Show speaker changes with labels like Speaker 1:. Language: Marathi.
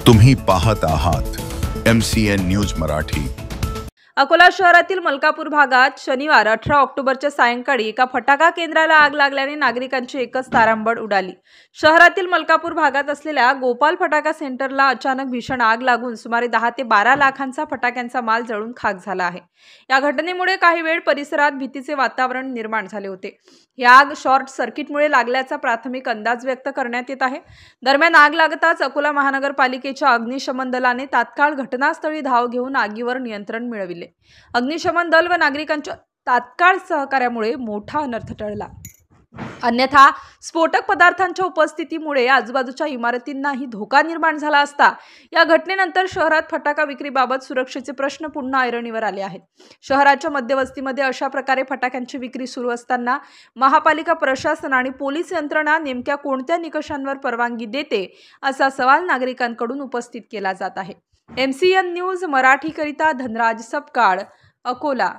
Speaker 1: तुम्ही पाहत आहात MCN न्यूज मराठी।
Speaker 2: अकोला शहरातील मलकापूर भागात शनिवार 18 ऑक्टोबरच्या सायंकाळी एका फटाका केंद्राला आग लागल्याने नागरिकांची एकच तारांबळ उडाली। शहरातील मलकापूर भागात असलेल्या गोपाल फटाका सेंटरला अचानक भीषण आग लागून सुमारे 10 ते 12 लाखांचा फटाक्यांचा माल जळून खाक झाला आहे। या घटनेमुळे काही वेळ परिसरात भीतीचे वातावरण निर्माण झाले होते। ही आग शॉर्ट सर्किटमुळे लागल्याचा प्राथमिक अंदाज व्यक्त करण्यात येत आहे। दरम्यान आग लागताच अकोला महानगरपालिकेच्या अग्निशमन दलाने तात्काळ घटनास्थळी धाव घेऊन आगीवर नियंत्रण मिळविले। अग्निशमन दल व नागरिकांच्या तात्काळ सहकार्यामुळे मोठा अनर्थ टळला। अन्यथा स्फोटक पदार्थांच्या उपस्थितीमुळे आजूबाजूच्या इमारतींनाही धोका निर्माण झाला असता। या घटनेनंतर शहरात फटाका विक्रीबाबत सुरक्षेचे प्रश्न पुन्हा ऐरणीवर आले आहेत। शहराच्या मध्यवस्तीमध्ये अशा प्रकारे फटाक्यांची विक्री सुरू असताना महापालिका प्रशासन आणि पोलीस यंत्रणा नेमक्या कोणत्या निकषांवर परवानगी देते असा सवाल नागरिकांकडून उपस्थित केला जात आहे। MCN न्यूज मराठी करिता धनराज सपकाळ, अकोला।